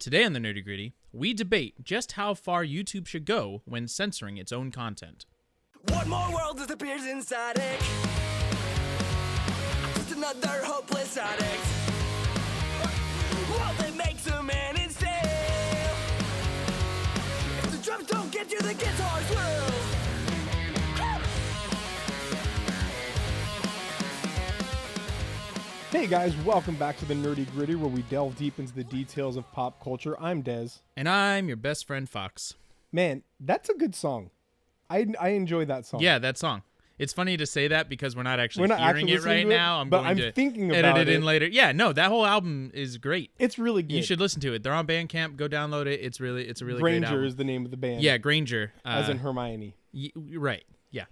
Today on the Nerdy Gritty, we debate just how far YouTube should go when censoring its own content. One more world disappears inside it. Just another hopeless addict. Well, that makes a man instead. If the drums don't get you, the guitars will. Hey guys, welcome back to the Nerdy Gritty, where we delve deep into the details of pop culture. I'm Dez. And I'm your best friend, Fox. Man, that's a good song. I enjoy that song. Yeah, that song. It's funny to say that because we're not actually hearing it right now. I'm thinking about edit it in later. Yeah, no, that whole album is great. It's really good. You should listen to it. They're on Bandcamp. Go download it. It's a really great album. Granger is the name of the band. Yeah, Granger. As in Hermione. Right. Yeah.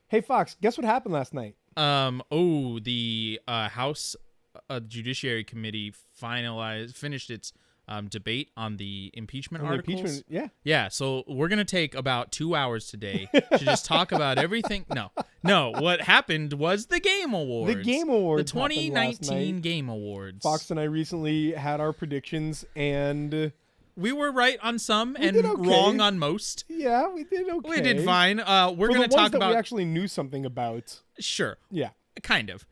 Hey Fox, guess what happened last night? The House Judiciary Committee finished its debate on the impeachment articles. Yeah. So we're gonna take about 2 hours today to just talk about everything. No. What happened was the Game Awards. The Game Awards. The 2019 Game Awards. Fox and I recently had our predictions, and we were right on some and wrong on most. Yeah, we did okay. We did fine. We're going to talk about. We actually knew something about. Sure. Yeah. Kind of.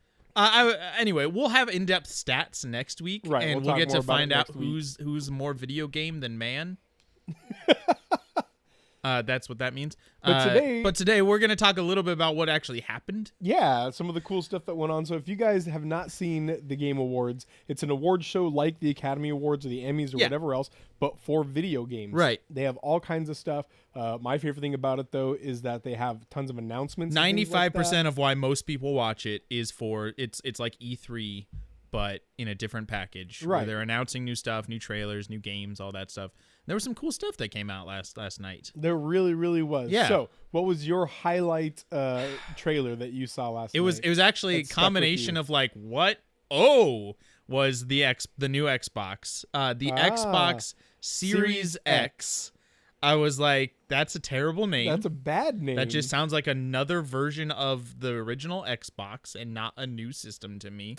Anyway, we'll have in-depth stats next week, right? And we'll get to find out who's more video game than man. That's what that means. But today we're going to talk a little bit about what actually happened. Yeah, some of the cool stuff that went on. So if you guys have not seen the Game Awards, it's an award show like the Academy Awards or the Emmys or whatever else, but for video games. Right. They have all kinds of stuff. My favorite thing about it, though, is that they have tons of announcements. 95% of why most people watch it is for it's like E3, but in a different package. Right. Where they're announcing new stuff, new trailers, new games, all that stuff. There was some cool stuff that came out last night. There really, really was. Yeah. So, what was your highlight trailer that you saw last night? It was actually a combination of like what? Was the new Xbox. The Xbox Series X. I was like, that's a terrible name. That's a bad name. That just sounds like another version of the original Xbox and not a new system to me.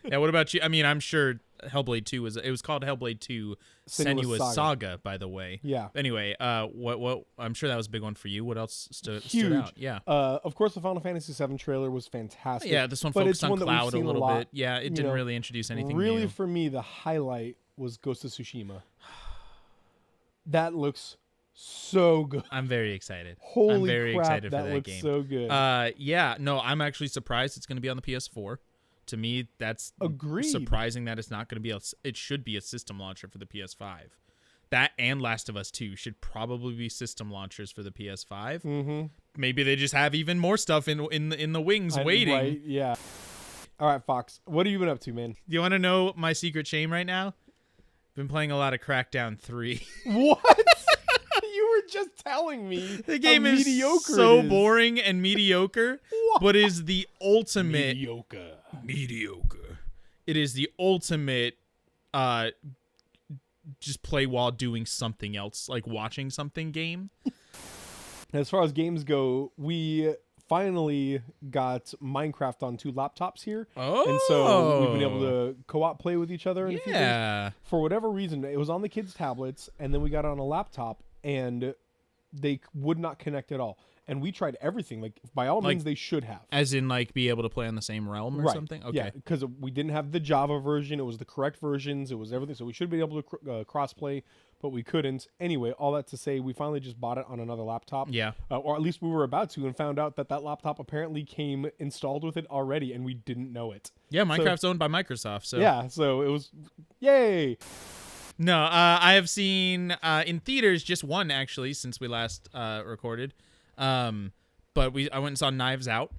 Yeah, what about you? I mean, I'm sure Hellblade 2 was called Hellblade 2 Senua's Saga, by the way. Yeah. Anyway, what I'm sure that was a big one for you. What else stood out? Yeah. Of course, the Final Fantasy VII trailer was fantastic. Yeah, this one focused on Cloud a little bit. Yeah, it didn't really introduce anything really new. For me, the highlight was Ghost of Tsushima. That looks so good. I'm very excited. Holy I'm very crap, excited that for that looks game. So good. Yeah, no, I'm actually surprised it's going to be on the PS4. To me, that's surprising that it's not going to be it should be a system launcher for the PS5. That and Last of Us 2 should probably be system launchers for the PS5. Mm-hmm. Maybe they just have even more stuff in the wings waiting. Right, yeah. All right, Fox, what have you been up to, man? Do you want to know my secret shame right now? Been playing a lot of Crackdown 3. What? You were just telling me the game is mediocre so boring and mediocre, but is the ultimate mediocre. It is the ultimate just play while doing something else, like watching something game. As far as games go, we finally got Minecraft on 2 laptops here. Oh. And so we've been able to co-op play with each other. And a few things. For whatever reason, it was on the kids' tablets, and then we got it on a laptop, and they would not connect at all. And we tried everything. Like, by all means, they should have. As in, like, be able to play on the same realm or something? Okay. Yeah, because we didn't have the Java version. It was the correct versions. It was everything. So we should be able to cross-play, but we couldn't. Anyway, all that to say, we finally just bought it on another laptop. Yeah. Or at least we were about to, and found out that laptop apparently came installed with it already, and we didn't know it. Yeah, Minecraft's owned by Microsoft. So yeah, so it was, yay! No, I have seen in theaters just one, actually, since we last recorded. But I went and saw Knives Out.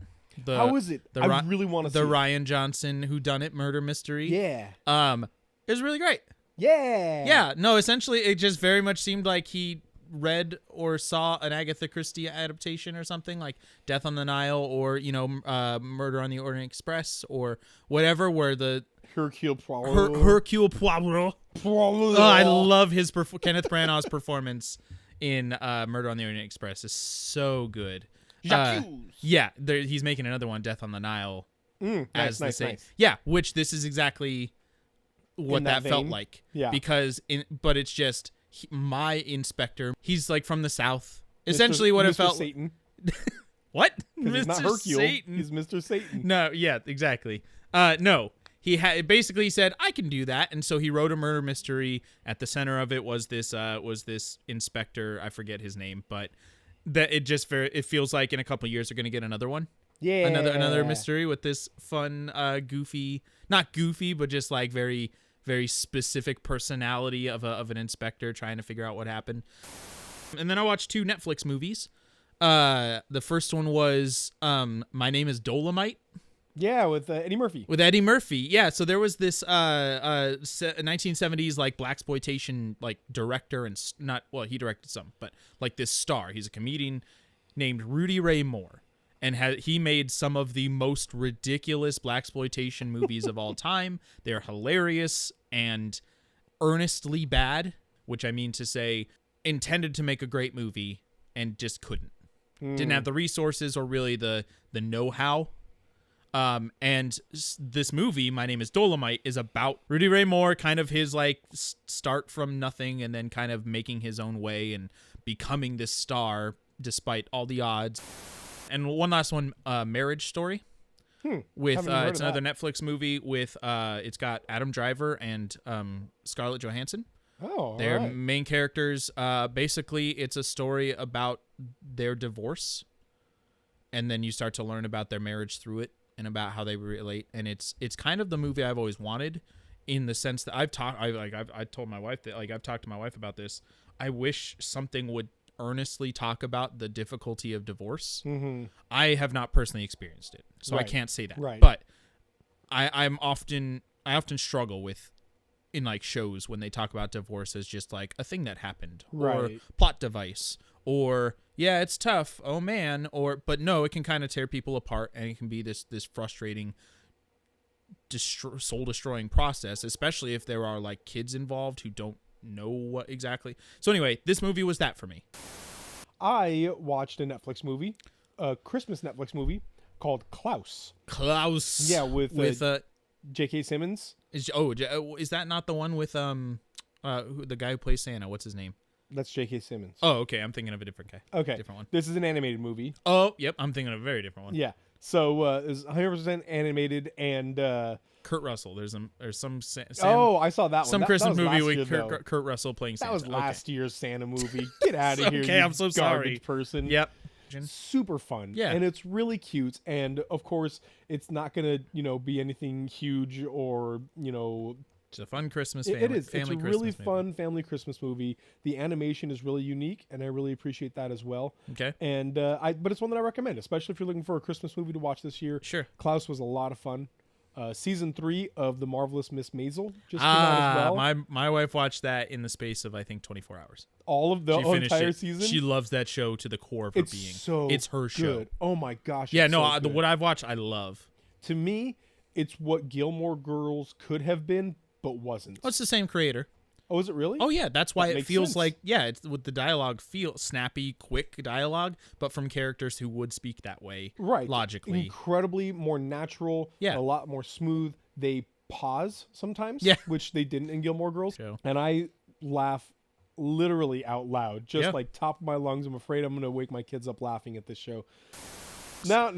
How is it? I really want to see the Rian Johnson whodunit murder mystery. Yeah. It was really great. Yeah. Yeah. No, essentially, it just very much seemed like he read or saw an Agatha Christie adaptation or something, like Death on the Nile or Murder on the Orient Express or whatever, where the Hercule Poirot. Hercule Poirot. Oh, I love his Kenneth Branagh's performance in Murder on the Orient Express is so good. Yeah, he's making another one, Death on the Nile. Nice. Yeah, which this is exactly what that felt like. Yeah. But it's just my inspector. He's like from the South. Essentially, what it felt. Satan. What? He's not Hercule. Satan. He's Mr. Satan. No. Yeah. Exactly. No. He basically said, I can do that, and so he wrote a murder mystery. At the center of it was this inspector. I forget his name, but that it feels like in a couple of years they're gonna get another one. Yeah, another mystery with this fun, goofy, not goofy, but just like very, very specific personality of an inspector trying to figure out what happened. And then I watched 2 Netflix movies. The first one was My Name is Dolomite. Yeah, with Eddie Murphy. With Eddie Murphy, yeah. So there was this 1970s like blaxploitation like director and he directed some, but like this star. He's a comedian named Rudy Ray Moore, and he made some of the most ridiculous blaxploitation movies of all time. They're hilarious and earnestly bad, which I mean to say, intended to make a great movie and just couldn't. Didn't have the resources or really the know-how. And this movie, My Name is Dolomite, is about Rudy Ray Moore, kind of his like start from nothing and then kind of making his own way and becoming this star despite all the odds. And one last one, Marriage Story. With it's another Netflix movie with it's got Adam Driver and Scarlett Johansson. Oh, they're main characters. Basically, it's a story about their divorce, and then you start to learn about their marriage through it and about how they relate. And it's kind of the movie I've always wanted, in the sense that I told my wife that I've talked to my wife about this. I wish something would earnestly talk about the difficulty of divorce. I have not personally experienced it, so I can't say that. But I often struggle with in like shows when they talk about divorce as just like a thing that happened or plot device or it's tough, oh man, but no, it can kind of tear people apart, and it can be this frustrating soul destroying process, especially if there are like kids involved who don't know what exactly. So anyway, this movie was that for me. I watched a Netflix movie, a Christmas Netflix movie called Klaus. Yeah, with J.K. Simmons. Is that not the one with the guy who plays Santa? What's his name? That's J.K. Simmons. Oh, okay. I'm thinking of a different guy. Okay, different one. This is an animated movie. Oh, yep. I'm thinking of a very different one. Yeah. So it's 100% animated, and Kurt Russell. There's some. I saw that one. Some Christmas movie with Kurt Russell playing Santa. That was last year's Santa movie. Get out of here, okay, you I'm so sorry. Person. Yep. Super fun. Yeah. And it's really cute. And of course, it's not gonna, be anything huge or, It's a fun Christmas family. It is. It's a really fun movie. Family Christmas movie. The animation is really unique, and I really appreciate that as well. Okay. And but it's one that I recommend, especially if you're looking for a Christmas movie to watch this year. Sure. Klaus was a lot of fun. Season 3 of The Marvelous Miss Maisel just came out as well. My wife watched that in the space of I think 24 hours. All of the entire season. She loves that show to the core of her being. It's her show. Good. Oh my gosh. Yeah, no, what I've watched, I love. To me, it's what Gilmore Girls could have been, but wasn't. Oh, it's the same creator. Oh, is it really? Oh yeah, that's why it feels sense. like it's with the dialogue snappy, quick dialogue, but from characters who would speak that way, logically. Incredibly more natural. Yeah, a lot more smooth. They pause sometimes. Yeah, which they didn't in Gilmore Girls. Show. And I laugh literally out loud, just like top of my lungs. I'm afraid I'm going to wake my kids up laughing at this show. No,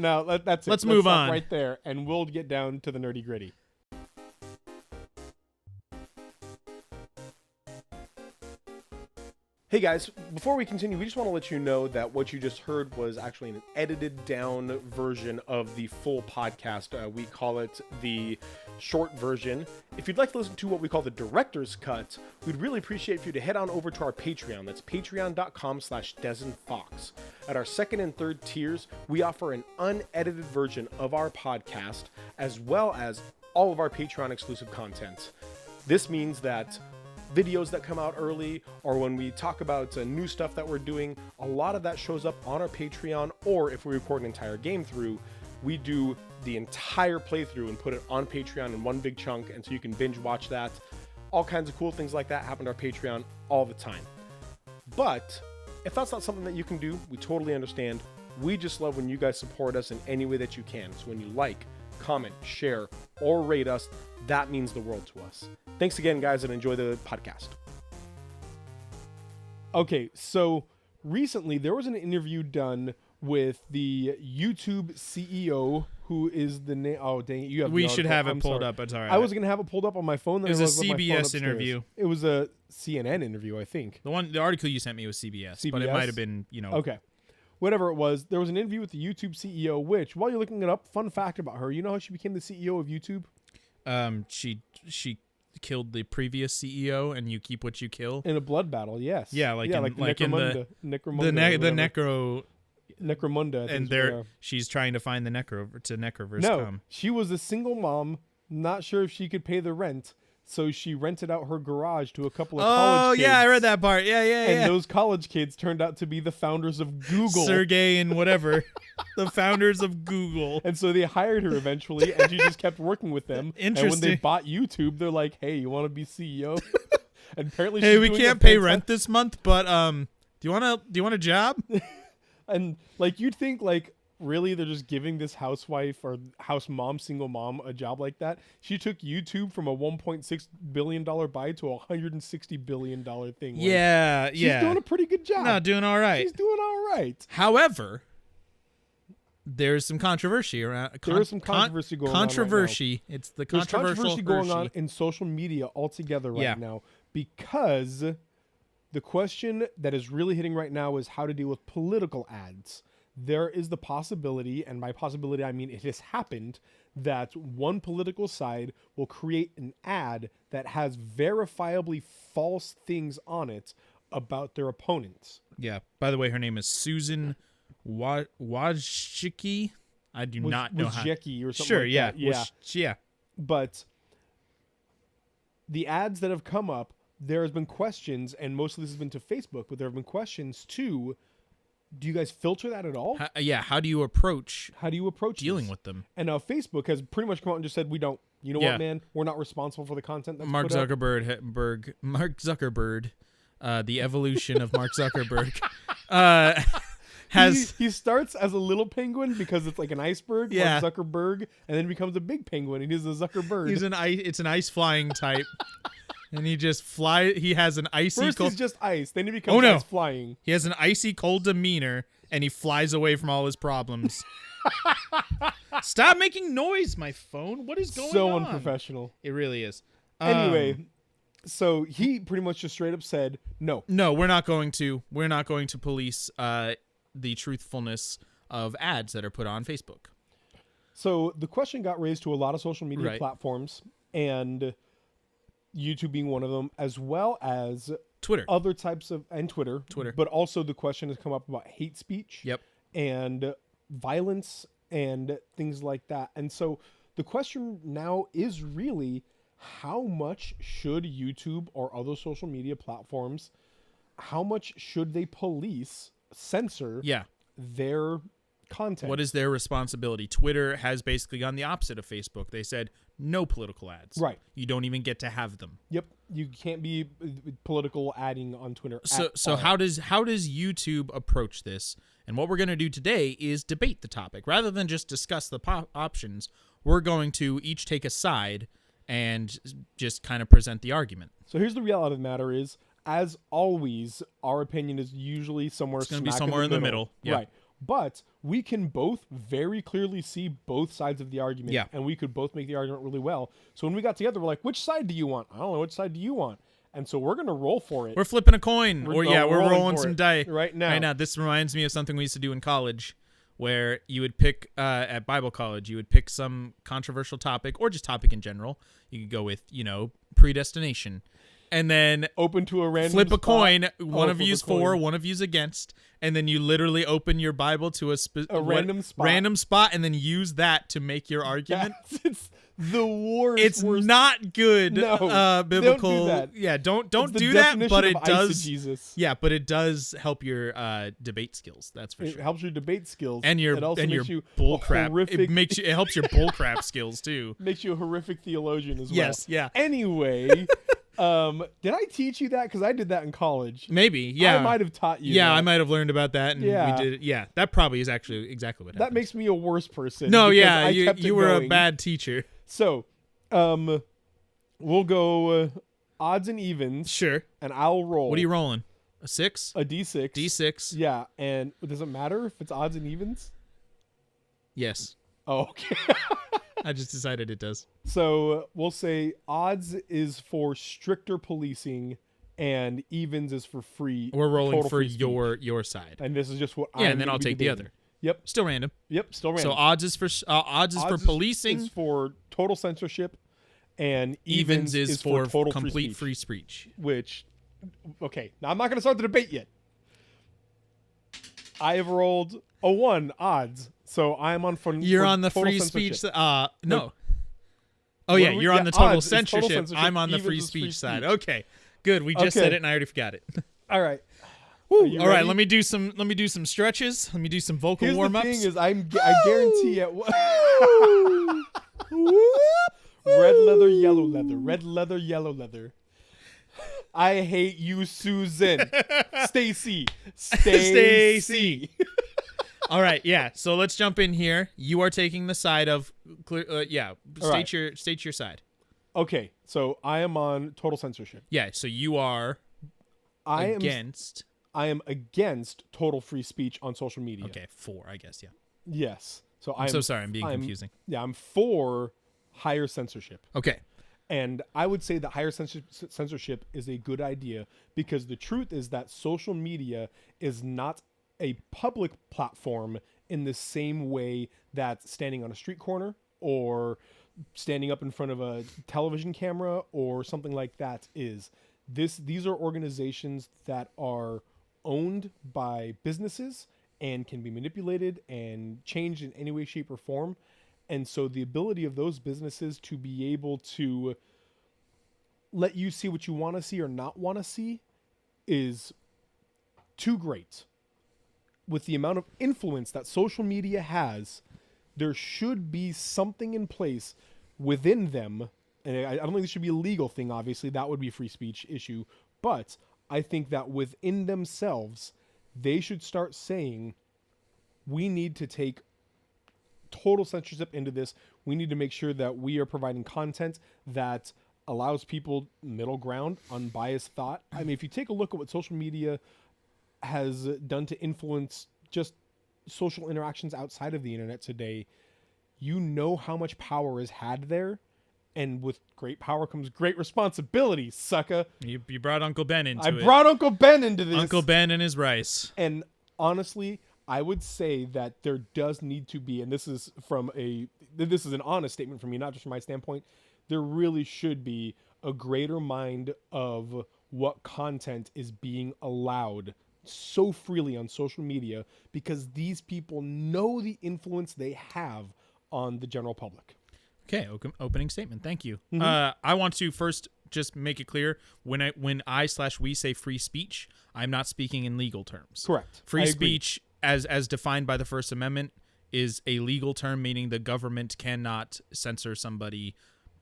that's it. Let's move on right there, and we'll get down to the nerdy gritty. Hey guys, before we continue, we just want to let you know that what you just heard was actually an edited down version of the full podcast. We call it the short version. If you'd like to listen to what we call the director's cut, we'd really appreciate for you to head on over to our Patreon. That's patreon.com/dezandfox. At our second and third tiers, we offer an unedited version of our podcast, as well as all of our Patreon exclusive content. This means that videos that come out early, or when we talk about new stuff that we're doing, a lot of that shows up on our Patreon, or if we record an entire game through, we do the entire playthrough and put it on Patreon in one big chunk, and so you can binge watch that. All kinds of cool things like that happen to our Patreon all the time. But if that's not something that you can do, we totally understand. We just love when you guys support us in any way that you can. So when you like, comment, share, or rate us. That means the world to us. Thanks again, guys, and enjoy the podcast. Okay, so recently there was an interview done with the YouTube CEO, who is the name. Oh, dang it! You have. We should have it pulled up. It's all right. I was gonna have it pulled up on my phone. It was a CBS interview. It was a CNN interview, I think. The article you sent me was CBS, but it might have been, Okay. Whatever it was, there was an interview with the YouTube CEO, which, while you're looking it up, fun fact about her, you know how she became the CEO of YouTube? She killed the previous CEO, and you keep what you kill. In a blood battle, yes. Yeah, like in Necromunda. Necromunda. And she's trying to find the Necroverse. No, she was a single mom, not sure if she could pay the rent, so she rented out her garage to a couple of college kids. Oh, yeah, I read that part. Yeah. And those college kids turned out to be the founders of Google. Sergey and whatever. The founders of Google. And so they hired her eventually, and she just kept working with them. Interesting. And when they bought YouTube, they're like, hey, you want to be CEO? And apparently hey, we can't pay rent this month, but do you want a job? And like, you'd think, like, really they're just giving this housewife or house mom, single mom, a job like that? She took YouTube from a $1.6 billion buy to a $160 billion thing. Yeah, She's doing a pretty good job. No, doing all right. She's doing all right. However, there's some controversy around. There is some controversy going on. Controversy. Right now. It's the controversial controversy going on in social media altogether right now, because the question that is really hitting right now is how to deal with political ads. There is the possibility, and by possibility I mean it has happened, that one political side will create an ad that has verifiably false things on it about their opponents. Yeah. By the way, her name is Susan Wojcicki. I do not know how. Wojcicki or something. Sure. Like Yeah. That. Yeah. But the ads that have come up, there has been questions, and most of this has been to Facebook, but there have been questions to, do you guys filter that at all? How do you approach dealing this? with them? And now Facebook has pretty much come out and just said, we don't. You know what, man? We're not responsible for the content that's Mark put out. Zuckerberg, the evolution of Mark Zuckerberg, he starts as a little penguin because it's like an iceberg, like Zuckerberg, and then becomes a big penguin, and he's a Zuckerberg. It's an ice flying type. And he just he has an icy First cold... he's just ice, then he becomes ice flying. He has an icy cold demeanor, and he flies away from all his problems. Stop making noise, my phone. What is going on? So unprofessional. It really is. Anyway, so he pretty much just straight up said, no. No, we're not going to police the truthfulness of ads that are put on Facebook. So the question got raised to a lot of social media platforms, and YouTube being one of them, as well as Twitter, other types of, and Twitter. But also the question has come up about hate speech, and violence and things like that. And so the question now is really, how much should YouTube or other social media platforms, how much should they censor their content? What is their responsibility? Twitter has basically gone the opposite of Facebook. They said no political ads. Right. You don't even get to have them. Yep. You can't be political adding on Twitter. So how does YouTube approach this? And what we're going to do today is debate the topic. Rather than just discuss the options, we're going to each take a side and just kind of present the argument. So here's the reality of the matter is, as always, our opinion is usually somewhere it's going to be somewhere in the middle. Yeah. Right. But we can both very clearly see both sides of the argument, and we could both make the argument really well. So when we got together, we're like, which side do you want? I don't know. Which side do you want? And so we're going to roll for it. We're flipping a coin. We're rolling some dice. Right now. This reminds me of something we used to do in college, where you would pick, at Bible college, you would pick some controversial topic, or just topic in general. You could go with, predestination. And then open to a random flip a spot. One of you's for, one of you's against, and then you literally open your Bible to a random spot, and then use that to make your argument. It's the worst. It's not good. No, biblical. Don't do that. Yeah, don't do that. But it does. Jesus. Yeah, but it does help your debate skills. That's for sure. It helps your debate skills, and your bull crap. It helps your bull crap skills too. Makes you a horrific theologian as well. Yes. Yeah. Anyway. Did I teach you that? Because I did that in college. Maybe, yeah. I might have taught you. Yeah, that. I might have learned about that, and we did. Yeah, that probably is actually exactly what happened. That makes me a worse person. No, yeah, you were a bad teacher. So, we'll go odds and evens. Sure. And I'll roll. What are you rolling? A 6? A D6. D6. Yeah, and does it matter if it's odds and evens? Yes. Oh, okay. I just decided it does. So we'll say odds is for stricter policing, and evens is for free. We're rolling for your side. And this is just what. Yeah, and then I'll take the other. Yep. Still random. Yep. Still random. So odds is for policing. Is for total censorship, and evens is for total complete free speech. Which, okay, now I'm not going to start the debate yet. I have rolled a 1 odds. So I'm on for you're on the free speech. No. Oh yeah, you're on the total censorship. I'm on the free speech side. Okay, good. We just said it, and I already forgot it. All right. Woo. All right. Let me do some stretches. Let me do some vocal warm ups. The thing is, I guarantee it. Red leather, yellow leather. Red leather, yellow leather. I hate you, Susan. Stacy. All right, yeah. So let's jump in here. You are taking the side of State your side. Okay, so I am on total censorship. Yeah. So you are against. I am against total free speech on social media. Okay, 4, I guess. Yeah. Yes. So I'm so sorry. I'm being confusing. Yeah, I'm for higher censorship. Okay. And I would say that higher censorship is a good idea because the truth is that social media is not a public platform in the same way that standing on a street corner or standing up in front of a television camera or something like that is. These are organizations that are owned by businesses and can be manipulated and changed in any way, shape, or form. And so the ability of those businesses to be able to let you see what you want to see or not want to see is too great. With the amount of influence that social media has, there should be something in place within them. And I don't think this should be a legal thing, obviously. That would be a free speech issue. But I think that within themselves, they should start saying, we need to take total censorship into this. We need to make sure that we are providing content that allows people middle ground, unbiased thought. I mean, if you take a look at what social media has done to influence just social interactions outside of the internet today, you know how much power is had there. And with great power comes great responsibility, sucker. You brought Uncle Ben into it. I brought Uncle Ben into this. Uncle Ben and his rice. And honestly, I would say that there does need to be, and this is an honest statement from me, not just from my standpoint, there really should be a greater mind of what content is being allowed so freely on social media because these people know the influence they have on the general public. Okay, opening statement. Thank you. Mm-hmm. I want to first just make it clear when we say free speech, I'm not speaking in legal terms. Correct. Free speech, as defined by the First Amendment, is a legal term, meaning the government cannot censor somebody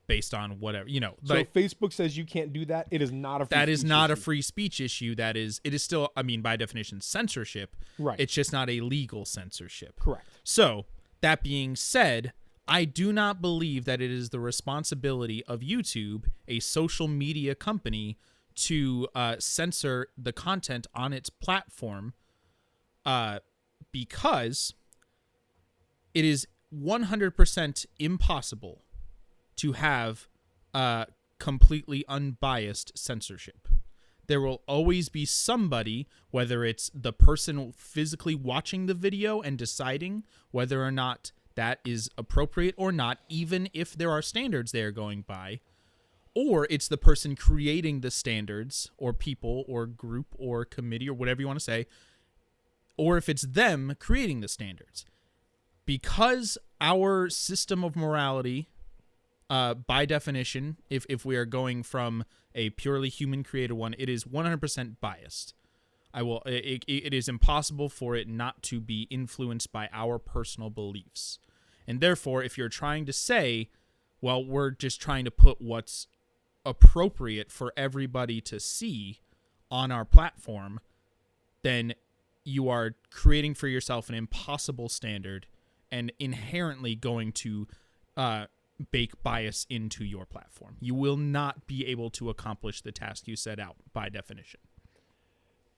based on whatever, So if Facebook says you can't do that, it is not a free speech issue. That is not a free speech issue. It is still, by definition, censorship. Right. It's just not a legal censorship. Correct. So, that being said, I do not believe that it is the responsibility of YouTube, a social media company, to censor the content on its platform because it is 100% impossible to have completely unbiased censorship. There will always be somebody, whether it's the person physically watching the video and deciding whether or not that is appropriate or not, even if there are standards they are going by, or it's the person creating the standards, or people, or group, or committee, or whatever you want to say, or if it's them creating the standards. Because our system of morality, by definition, if we are going from a purely human created one, it is 100% biased. It is impossible for it not to be influenced by our personal beliefs. And therefore, if you're trying to say, well, we're just trying to put what's appropriate for everybody to see on our platform, then you are creating for yourself an impossible standard and inherently going to bake bias into your platform. You will not be able to accomplish the task you set out by definition.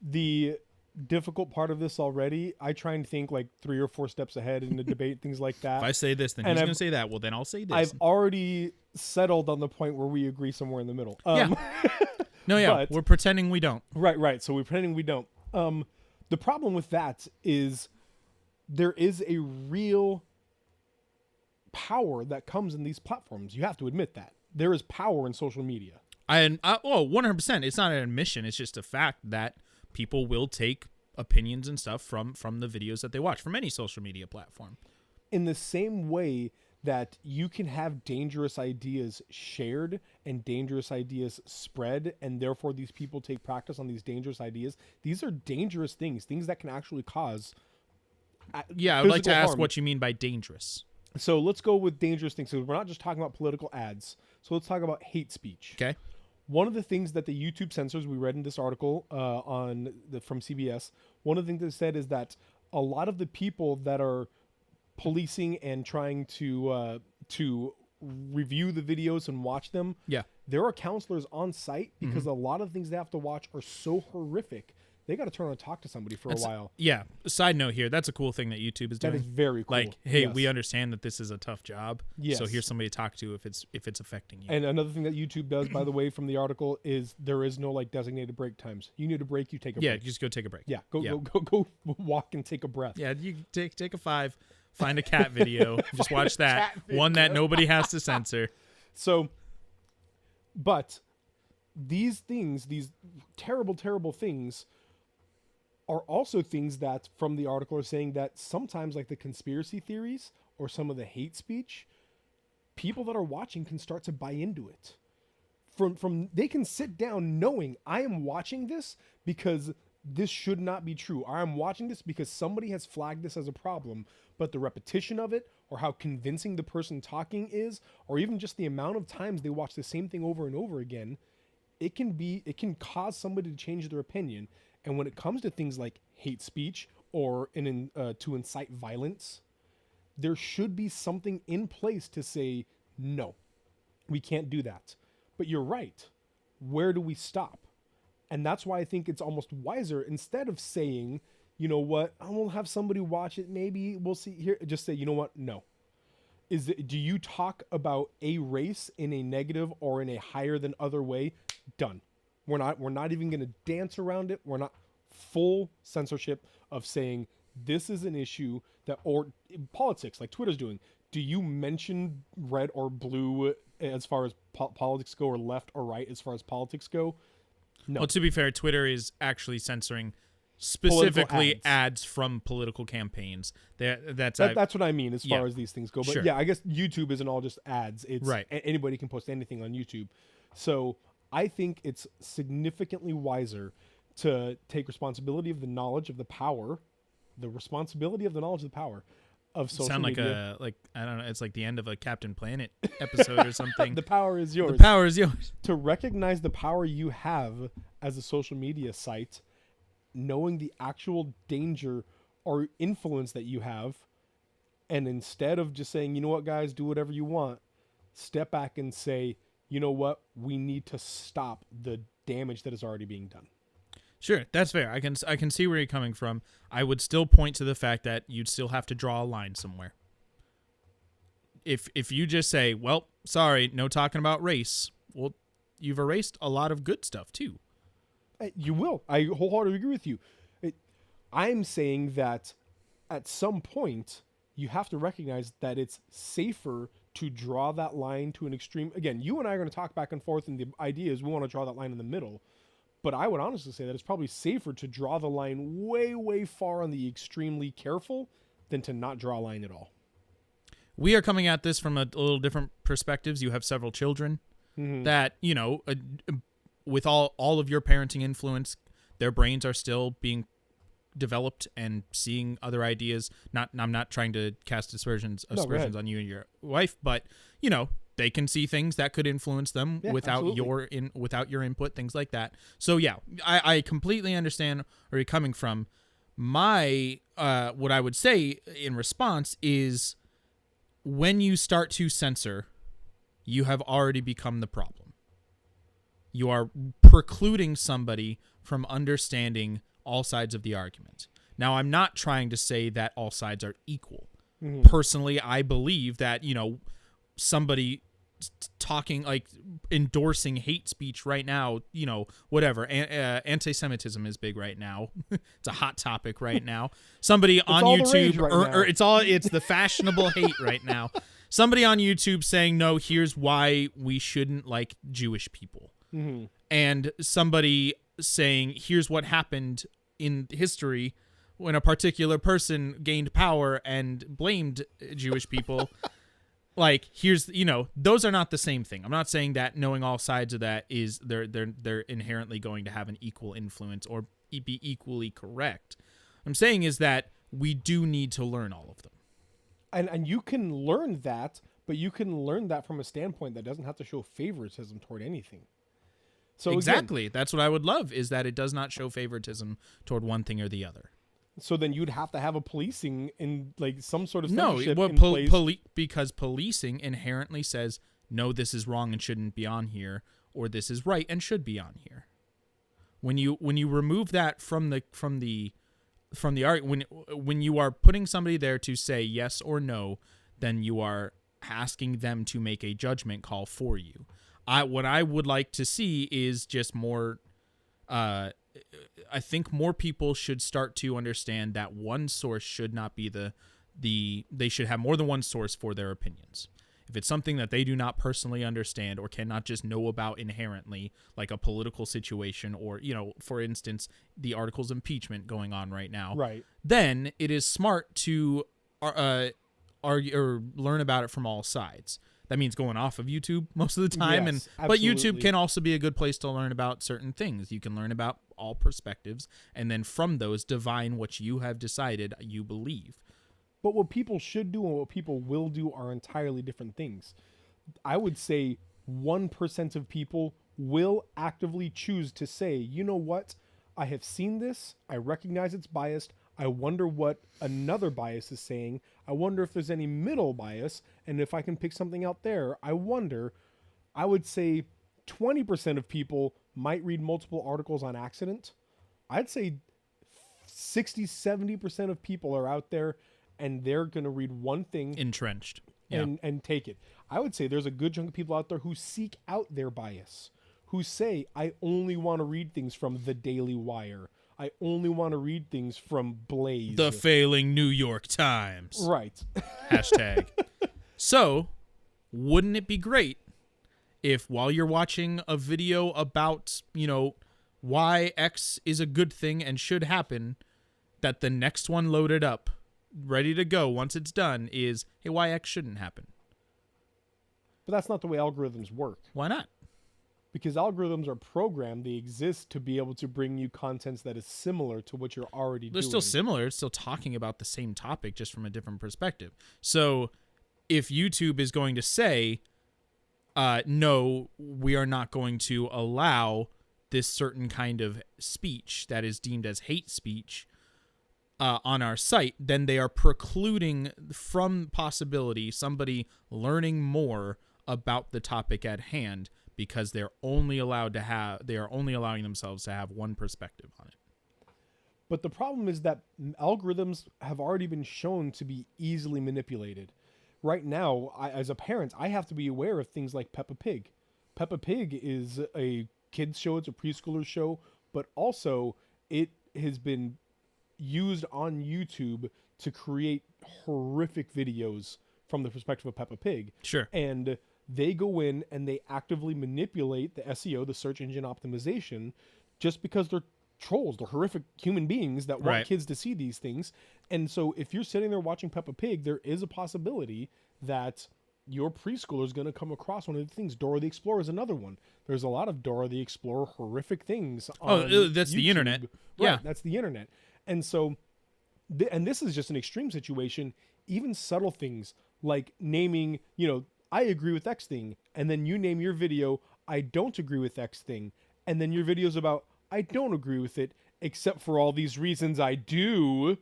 The difficult part of this already, I try and think like 3 or 4 steps ahead in the debate, things like that. If I say this, then he's going to say that. Well, then I'll say this. I've already settled on the point where we agree somewhere in the middle. Yeah. No, yeah, but we're pretending we don't. Right. So we're pretending we don't. The problem with that is there is a real power that comes in these platforms. You have to admit that. There is power in social media. 100%. It's not an admission. It's just a fact that people will take opinions and stuff from the videos that they watch from any social media platform. In the same way that you can have dangerous ideas shared and dangerous ideas spread, and therefore these people take practice on these dangerous ideas. These are dangerous things that can actually cause I would like to ask what you mean by dangerous. So let's go with dangerous things. So we're not just talking about political ads. So let's talk about hate speech. Okay. One of the things that the YouTube censors, we read in this article from CBS, one of the things they said is that a lot of the people that are policing and trying to review the videos and watch them, there are counselors on site because a lot of things they have to watch are so horrific. They got to turn on and talk to somebody for a while. Yeah. Side note here, that's a cool thing that YouTube is doing. That is very cool. Like, hey, we understand that this is a tough job. Yes. So here's somebody to talk to if it's affecting you. And another thing that YouTube does, by the way, from the article is there is no like designated break times. You need a break, you take a break. Yeah, just go take a break. Yeah, go walk and take a breath. Yeah, you take a 5, find a cat video, just watch that. One that nobody has to censor. So, but these things, these terrible, terrible things are also things that from the article are saying that sometimes like the conspiracy theories or some of the hate speech, people that are watching can start to buy into it. From they can sit down knowing I am watching this because this should not be true. I am watching this because somebody has flagged this as a problem, but the repetition of it or how convincing the person talking is, or even just the amount of times they watch the same thing over and over again, it can cause somebody to change their opinion. And when it comes to things like hate speech or to incite violence, there should be something in place to say, no, we can't do that. But you're right. Where do we stop? And that's why I think it's almost wiser, instead of saying, you know what, I will have somebody watch it, maybe we'll see here, just say, you know what, no. Do you talk about a race in a negative or in a higher than other way? Done. We're not even going to dance around it. We're not full censorship of saying this is an issue that, or politics like Twitter's doing. Do you mention red or blue as far as politics go, or left or right as far as politics go? No. Well, to be fair, Twitter is actually censoring specifically ads from political campaigns. That's what I mean as far as these things go. But sure. Yeah, I guess YouTube isn't all just ads. It's right. Anybody can post anything on YouTube. So I think it's significantly wiser to take responsibility of the knowledge of the power, of social media. I don't know, it's like the end of a Captain Planet episode or something. The power is yours. The power is yours. To recognize the power you have as a social media site, knowing the actual danger or influence that you have, and instead of just saying, you know what, guys, do whatever you want, step back and say, you know what, we need to stop the damage that is already being done. Sure, that's fair. I can see where you're coming from. I would still point to the fact that you'd still have to draw a line somewhere. If you just say, well, sorry, no talking about race, well, you've erased a lot of good stuff too. You will. I wholeheartedly agree with you. I'm saying that at some point you have to recognize that it's safer to draw that line to an extreme. Again, you and I are going to talk back and forth, and the idea is we want to draw that line in the middle. But I would honestly say that it's probably safer to draw the line way, way far on the extremely careful than to not draw a line at all. We are coming at this from a little different perspectives. You have several children that, you know, with all of your parenting influence, their brains are still being developed and seeing other ideas. I'm not trying to cast aspersions on you and your wife, but, you know, they can see things that could influence them without your input, things like that. So yeah, I completely understand where you're coming from. My what I would say in response is, when you start to censor, you have already become the problem. You are precluding somebody from understanding all sides of the argument. Now, I'm not trying to say that all sides are equal. Mm-hmm. Personally, I believe that, somebody talking, like, endorsing hate speech right now, whatever. Anti-Semitism is big right now. It's a hot topic right now. Somebody on YouTube, it's the fashionable hate right now. Somebody on YouTube saying, no, here's why we shouldn't like Jewish people. Mm-hmm. And somebody saying, here's what happened in history when a particular person gained power and blamed Jewish people. Like, here's, those are not the same thing. I'm not saying that knowing all sides of that is they're inherently going to have an equal influence or be equally correct. I'm saying is that we do need to learn all of them. And you can learn that, but you can learn that from a standpoint that doesn't have to show favoritism toward anything. So exactly. That's what I would love, is that it does not show favoritism toward one thing or the other. So then you'd have to have a policing in, like, some sort of censorship in place. Because policing inherently says, no, this is wrong and shouldn't be on here, or this is right and should be on here. When you remove that from the argument, when you are putting somebody there to say yes or no, then you are asking them to make a judgment call for you. What I would like to see is just more. I think more people should start to understand that one source should not be they should have more than one source for their opinions. If it's something that they do not personally understand or cannot just know about inherently, like a political situation or, for instance, the articles of impeachment going on right now, right, then it is smart to argue or learn about it from all sides. That means going off of YouTube most of the time. Yes, but YouTube can also be a good place to learn about certain things. You can learn about all perspectives, and then from those, divine what you have decided you believe. But what people should do and what people will do are entirely different things. I would say 1% of people will actively choose to say, you know what? I have seen this. I recognize it's biased. I wonder what another bias is saying. I wonder if there's any middle bias, and if I can pick something out there. I would say 20% of people might read multiple articles on accident. I'd say 60-70% of people are out there and they're going to read one thing entrenched and take it. I would say there's a good chunk of people out there who seek out their bias, who say, I only want to read things from the Daily Wire. I only want to read things from Blaze. The failing New York Times. Right. Hashtag. So, wouldn't it be great if while you're watching a video about, why X is a good thing and should happen, that the next one loaded up, ready to go once it's done, is, hey, why X shouldn't happen? But that's not the way algorithms work. Why not? Because algorithms are programmed, they exist to be able to bring you content that is similar to what you're already doing. They're still similar, still talking about the same topic, just from a different perspective. So if YouTube is going to say, no, we are not going to allow this certain kind of speech that is deemed as hate speech on our site, then they are precluding from possibility somebody learning more about the topic at hand, because they are only allowing themselves to have one perspective on it. But the problem is that algorithms have already been shown to be easily manipulated. Right now, as a parent, I have to be aware of things like Peppa Pig. Peppa Pig is a kids show, it's a preschooler show, but also it has been used on YouTube to create horrific videos from the perspective of Peppa Pig. Sure. And they go in and they actively manipulate the SEO, the search engine optimization, just because they're trolls. They're horrific human beings that want kids to see these things. And so if you're sitting there watching Peppa Pig, there is a possibility that your preschooler is going to come across one of the things. Dora the Explorer is another one. There's a lot of Dora the Explorer horrific things on that's YouTube. The internet. Right, yeah. That's the internet. And so, and this is just an extreme situation, even subtle things like naming, I agree with X thing, and then you name your video, I don't agree with X thing, and then your video's about, I don't agree with it, except for all these reasons I do,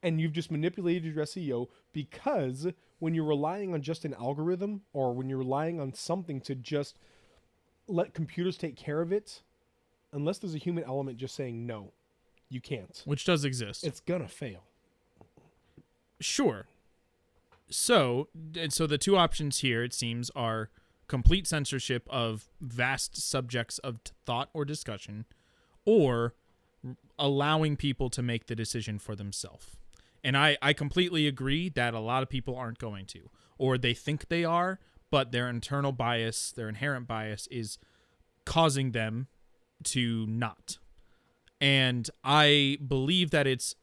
and you've just manipulated your SEO, because when you're relying on just an algorithm, or when you're relying on something to just let computers take care of it, unless there's a human element just saying no, you can't. Which does exist. It's gonna fail. Sure. So the two options here, it seems, are complete censorship of vast subjects of thought or discussion, or allowing people to make the decision for themselves. And I completely agree that a lot of people aren't going to, or they think they are, but their internal bias, their inherent bias is causing them to not. And I believe that it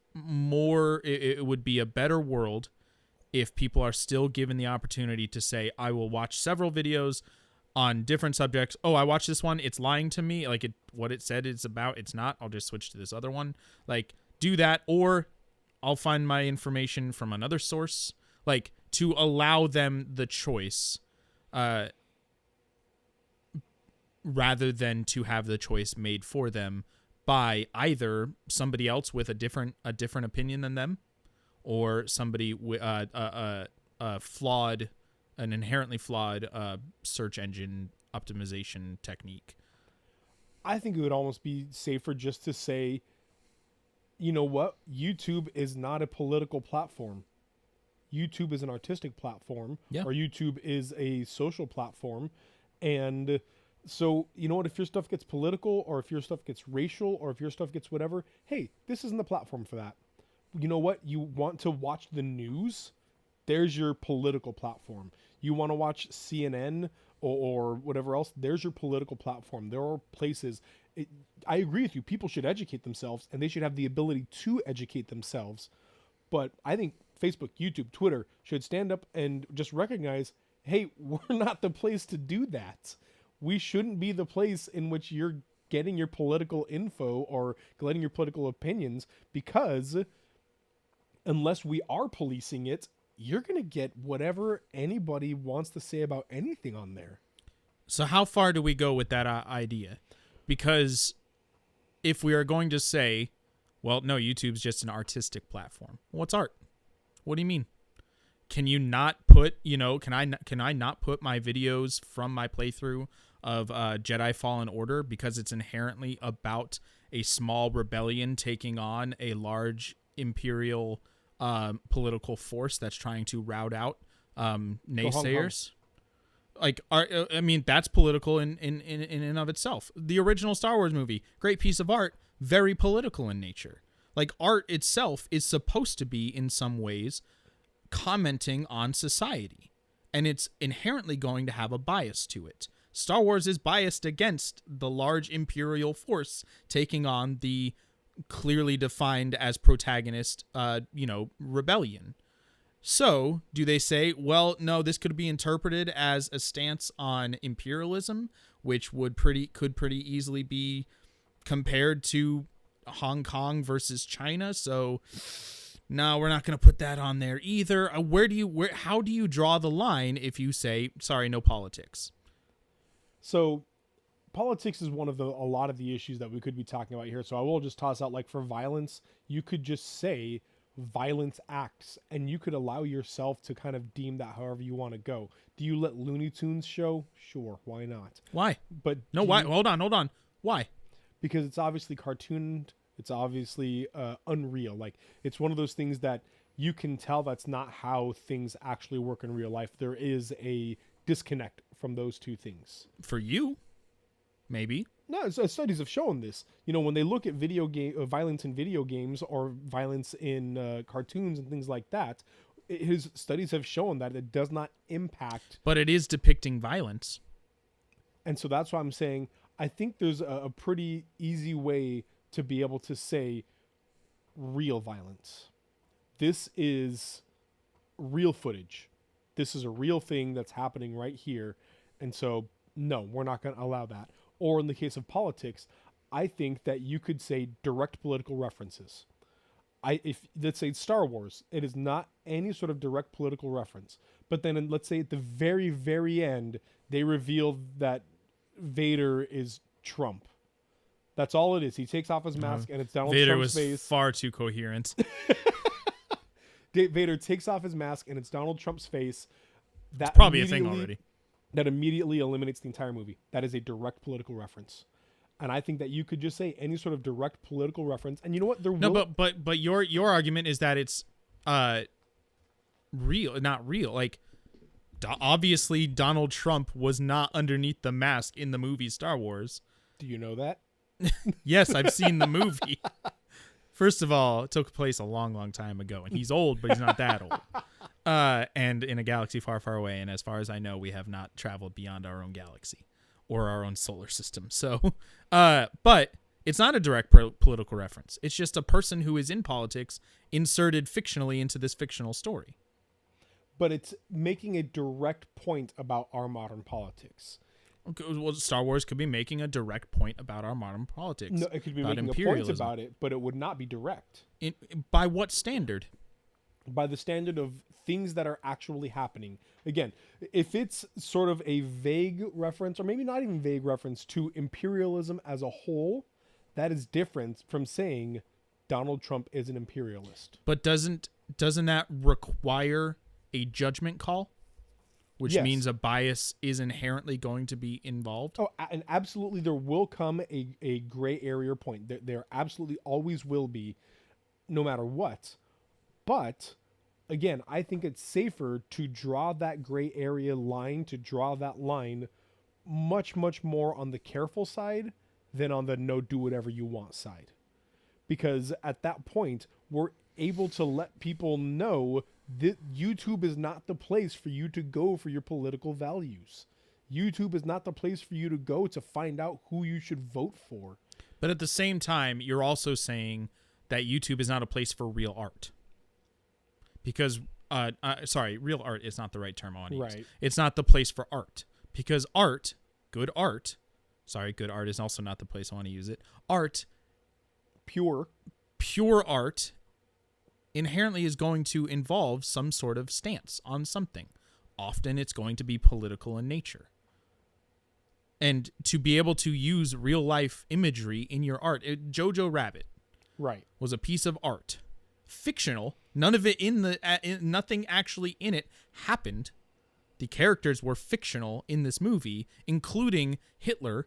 would be a better world if people are still given the opportunity to say, I will watch several videos on different subjects. Oh, I watched this one. It's lying to me. Like what it said it's about, it's not. I'll just switch to this other one. Like, do that, or I'll find my information from another source. Like, to allow them the choice, rather than to have the choice made for them by either somebody else with a different opinion than them, or somebody with an inherently flawed search engine optimization technique. I think it would almost be safer just to say, you know what? YouTube is not a political platform. YouTube is an artistic platform, or YouTube is a social platform. And so, you know what? If your stuff gets political, or if your stuff gets racial, or if your stuff gets whatever, hey, this isn't the platform for that. You know what? You want to watch the news? There's your political platform. You want to watch CNN or whatever else? There's your political platform. There are places. I agree with you. People should educate themselves, and they should have the ability to educate themselves. But I think Facebook, YouTube, Twitter should stand up and just recognize, hey, we're not the place to do that. We shouldn't be the place in which you're getting your political info or getting your political opinions, because unless we are policing it, you're going to get whatever anybody wants to say about anything on there. So how far do we go with that idea? Because if we are going to say, well, no, YouTube's just an artistic platform. What's art? What do you mean? Can you not put, can I not put my videos from my playthrough of Jedi Fallen Order because it's inherently about a small rebellion taking on a large imperial political force that's trying to rout out naysayers? Like, that's political in and of itself. The original Star Wars movie, great piece of art, very political in nature. Like, art itself is supposed to be, in some ways, commenting on society, and it's inherently going to have a bias to it. Star Wars is biased against the large imperial force taking on the clearly defined as protagonist, rebellion. So, do they say, well, no, this could be interpreted as a stance on imperialism, which could pretty easily be compared to Hong Kong versus China? So, no, we're not going to put that on there either. How do you draw the line if you say, sorry, no politics? So, politics is one of a lot of the issues that we could be talking about here. So I will just toss out, like, for violence, you could just say violence acts, and you could allow yourself to kind of deem that however you want to go. Do you let Looney Tunes show? Sure, why not? Why? But no, why? Hold on. Why? Because it's obviously cartooned. It's obviously unreal. Like, it's one of those things that you can tell that's not how things actually work in real life. There is a disconnect from those two things. For you, maybe. No, studies have shown this. When they look at violence in video games or violence in cartoons and things like that, his studies have shown that it does not impact. But it is depicting violence. And so that's why I'm saying I think there's a pretty easy way to be able to say real violence. This is real footage. This is a real thing that's happening right here. And so, no, we're not going to allow that. Or in the case of politics, I think that you could say direct political references. if let's say Star Wars, it is not any sort of direct political reference. But then let's say at the very, very end, they reveal that Vader is Trump. That's all it is. He takes off his mask and it's Donald Trump's face. Vader was far too coherent. Vader takes off his mask and it's Donald Trump's face. That's probably a thing already. That immediately eliminates the entire movie. That is a direct political reference. And I think that you could just say any sort of direct political reference. And you know what? But your argument is that it's real, not real. Like, obviously Donald Trump was not underneath the mask in the movie Star Wars. Do you know that? Yes, I've seen the movie. First of all, it took place a long, long time ago, and he's old, but he's not that old. And in a galaxy far, far away, and as far as I know, we have not traveled beyond our own galaxy or our own solar system. So, but it's not a direct political reference. It's just a person who is in politics inserted fictionally into this fictional story. But it's making a direct point about our modern politics. Well, Star Wars could be making a direct point about our modern politics. No, it could be making a point about it, but it would not be direct. By what standard? By the standard of things that are actually happening. Again, if it's sort of a vague reference, or maybe not even vague reference, to imperialism as a whole, that is different from saying Donald Trump is an imperialist. But doesn't that require a judgment call? Which means a bias is inherently going to be involved? Oh, and absolutely there will come a gray area point. There absolutely always will be, no matter what. But, again, I think it's safer to draw that gray area line, to draw that line much, much more on the careful side than on the no, do whatever you want side. Because at that point, we're able to let people know that YouTube is not the place for you to go for your political values. YouTube is not the place for you to go to find out who you should vote for. But at the same time, you're also saying that YouTube is not a place for real art. Because, real art is not the right term I want to use. It's not the place for art. Because good art is also not the place I want to use it. Pure art inherently is going to involve some sort of stance on something. Often it's going to be political in nature. And to be able to use real life imagery in your art, Jojo Rabbit was a piece of art. Fictional, none of it nothing actually in it happened. The characters were fictional in this movie, including Hitler.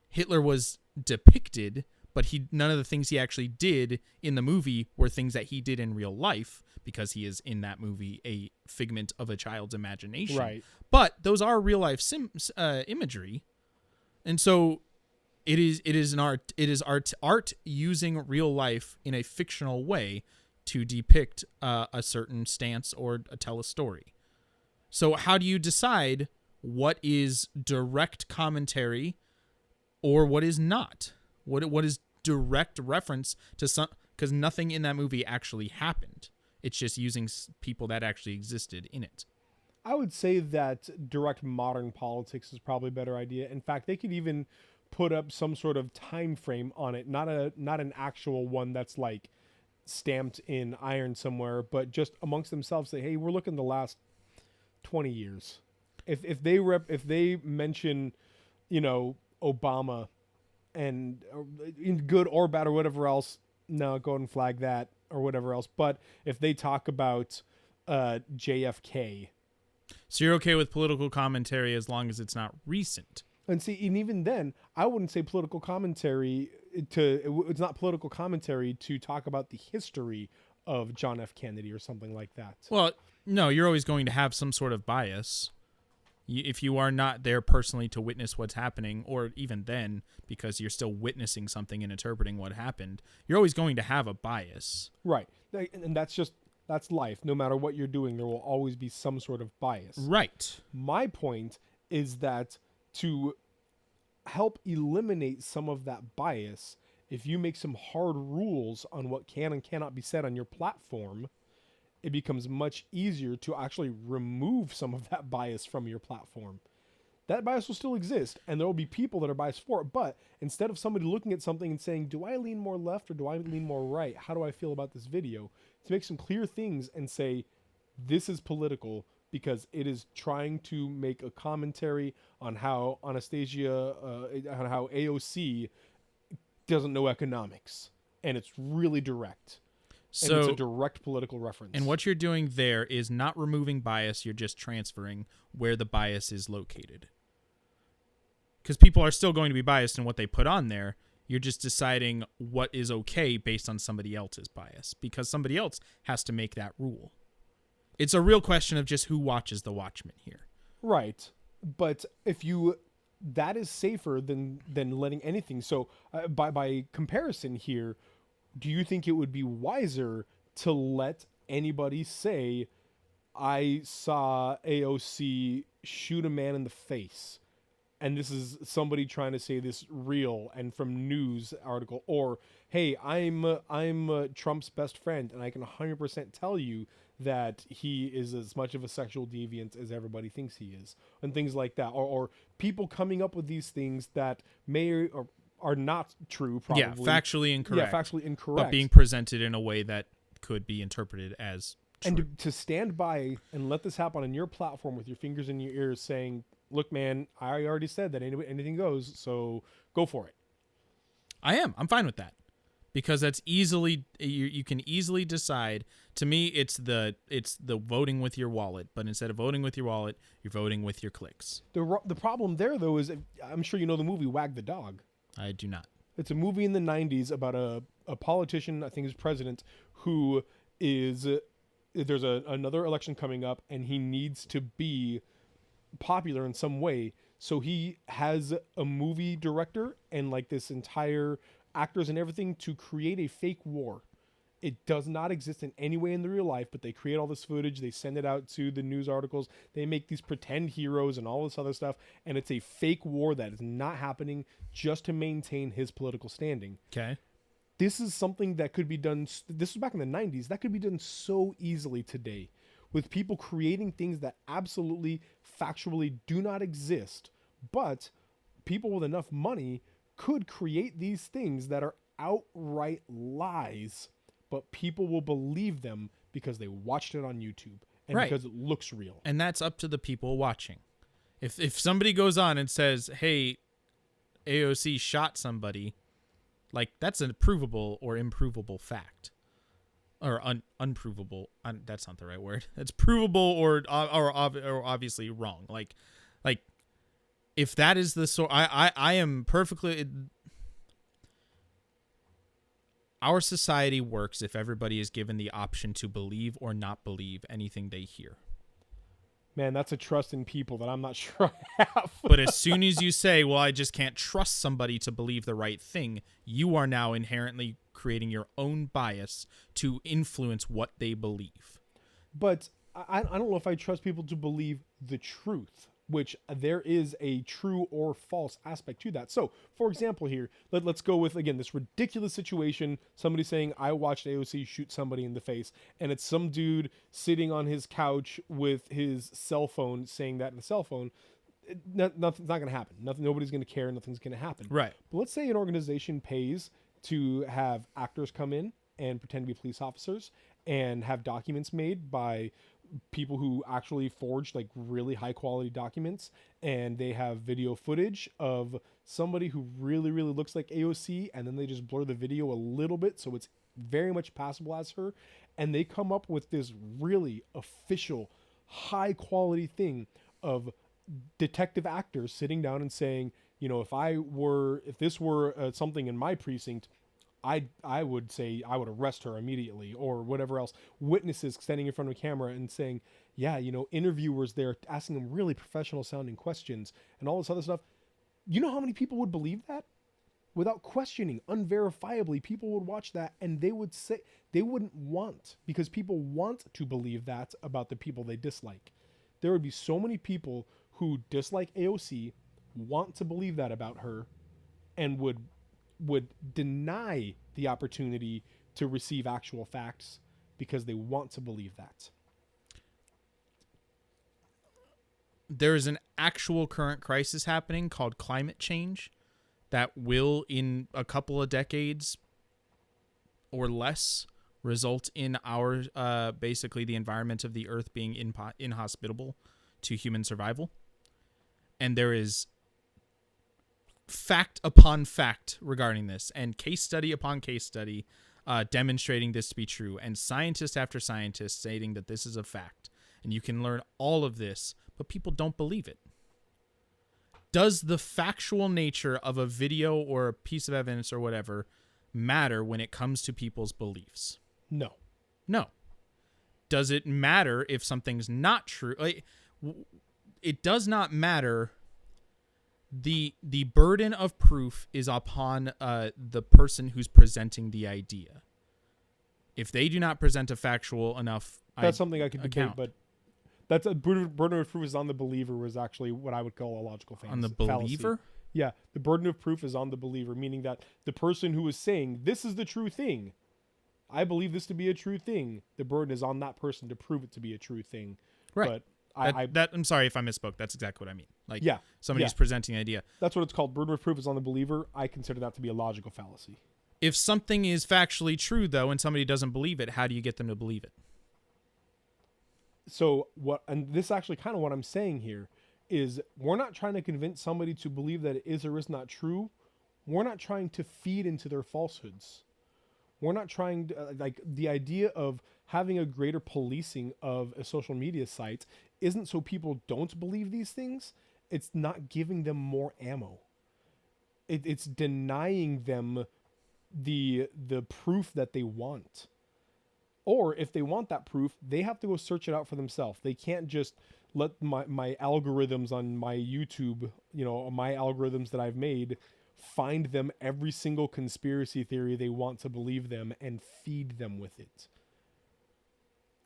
Hitler was depicted, but none of the things he actually did in the movie were things that he did in real life, because he is in that movie a figment of a child's imagination. Right. But those are real life imagery, and so it is art using real life in a fictional way to depict a certain stance or tell a story. So how do you decide what is direct commentary or what is not? What is direct reference to some? Because nothing in that movie actually happened. It's just using people that actually existed in it. I would say that direct modern politics is probably a better idea. In fact, they could even put up some sort of time frame on it, not an actual one that's like stamped in iron somewhere, but just amongst themselves say, hey, we're looking the last 20 years. If they mention, Obama, and in good or bad or whatever else, no, go ahead and flag that or whatever else. But if they talk about JFK. So you're okay with political commentary as long as it's not recent. And even then, I wouldn't say political commentary it's not political commentary to talk about the history of John F. Kennedy or something like that. Well, no, you're always going to have some sort of bias. If you are not there personally to witness what's happening, or even then, because you're still witnessing something and interpreting what happened, you're always going to have a bias. Right. And that's life. No matter what you're doing, there will always be some sort of bias. Right. My point is that to help eliminate some of that bias, if you make some hard rules on what can and cannot be said on your platform, it becomes much easier to actually remove some of that bias from your platform. that bias will still exist, and there will be people that are biased for it. But instead of somebody looking at something and saying, do I lean more left or do I lean more right? How do I feel about this video? To make some clear things and say, this is political because it is trying to make a commentary on how Anastasia, on how AOC doesn't know economics. And it's really direct. So, and it's a direct political reference. And what you're doing there is not removing bias. You're just transferring where the bias is located. Because people are still going to be biased in what they put on there. You're just deciding what is okay based on somebody else's bias. Because somebody else has to make that rule. It's a real question of just who watches The Watchmen here. Right. But if you... that is safer than letting anything. So by comparison here, do you think it would be wiser to let anybody say, I saw AOC shoot a man in the face, and this is somebody trying to say this real and from news article, or hey, I'm Trump's best friend and I can 100% tell you that he is as much of a sexual deviant as everybody thinks he is, and things like that, or people coming up with these things that may or are not true, probably. Yeah, factually incorrect. Yeah, factually incorrect. But being presented in a way that could be interpreted as true. And to stand by and let this happen on your platform with your fingers in your ears saying, look, man, I already said that anything goes, so go for it. I'm fine with that. Because that's easily, you can easily decide. To me, it's the voting with your wallet. But instead of voting with your wallet, you're voting with your clicks. The problem there, though, is I'm sure you know the movie Wag the Dog. I do not. It's a movie in the 90s about a politician, I think is president, who is, there's another election coming up, and he needs to be popular in some way. So he has a movie director and like this entire actors and everything to create a fake war. It does not exist in any way in the real life, but they create all this footage. They send it out to the news articles. They make these pretend heroes and all this other stuff. And it's a fake war that is not happening just to maintain his political standing. Okay. This is something that could be done. This was back in the 90s. That could be done so easily today with people creating things that absolutely factually do not exist. But people with enough money could create these things that are outright lies, but people will believe them because they watched it on YouTube and right. because it looks real. And that's up to the people watching. If somebody goes on and says, hey, AOC shot somebody, like that's a provable or improvable fact. Or unprovable. That's not the right word. That's provable or obviously wrong. Like if that is the sort, I am perfectly. Our society works if everybody is given the option to believe or not believe anything they hear. Man, that's a trust in people that I'm not sure I have. But as soon as you say, well, I just can't trust somebody to believe the right thing, you are now inherently creating your own bias to influence what they believe. But I don't know if I trust people to believe the truth, which there is a true or false aspect to that. So, for example here, let's go with, again, this ridiculous situation. Somebody saying, I watched AOC shoot somebody in the face, and it's some dude sitting on his couch with his cell phone saying that in the cell phone. Nothing's not going to happen. Nobody's going to care. Nothing's going to happen. Right. But let's say an organization pays to have actors come in and pretend to be police officers and have documents made by people who actually forged like really high quality documents, and they have video footage of somebody who really looks like AOC, and then they just blur the video a little bit so it's very much passable as her, and they come up with this really official high quality thing of detective actors sitting down and saying, you know, if this were something in my precinct, I would say I would arrest her immediately, or whatever else. Witnesses standing in front of a camera and saying, yeah, you know, interviewers there asking them really professional sounding questions and all this other stuff. You know how many people would believe that? Without questioning, unverifiably, people would watch that and they would say, they wouldn't want, because people want to believe that about the people they dislike. There would be so many people who dislike AOC, want to believe that about her, and would deny the opportunity to receive actual facts because they want to believe that. there is an actual current crisis happening called climate change that will, in a couple of decades or less, result in our basically the environment of the earth being inhospitable to human survival. And there is fact upon fact regarding this, and case study upon case study demonstrating this to be true, and scientist after scientist stating that this is a fact. And you can learn all of this, but people don't believe it. Does the factual nature of a video or a piece of evidence or whatever matter when it comes to people's beliefs? No. No. Does it matter if something's not true? It does not matter. The burden of proof is upon the person who's presenting the idea. If they do not present a factual enough, that's something I could debate, account. but that's a burden of proof is on the believer was actually what I would call a logical fallacy. On the believer? Yeah, the burden of proof is on the believer, meaning that the person who is saying this is the true thing, I believe this to be a true thing, the burden is on that person to prove it to be a true thing. Right. But I'm sorry if I misspoke. That's exactly what I mean. Like, yeah, somebody's presenting the idea. That's what it's called. Burden of proof is on the believer. I consider that to be a logical fallacy. If something is factually true, though, and somebody doesn't believe it, how do you get them to believe it? So and this is actually kind of what I'm saying here, is we're not trying to convince somebody to believe that it is or is not true. We're not trying to feed into their falsehoods. We're not trying to, like, the idea of having a greater policing of a social media site isn't so people don't believe these things. It's not giving them more ammo. It's denying them the proof that they want. Or if they want that proof, they have to go search it out for themselves. They can't just let my algorithms on my YouTube, my algorithms that I've made, find them every single conspiracy theory they want to believe them and feed them with it.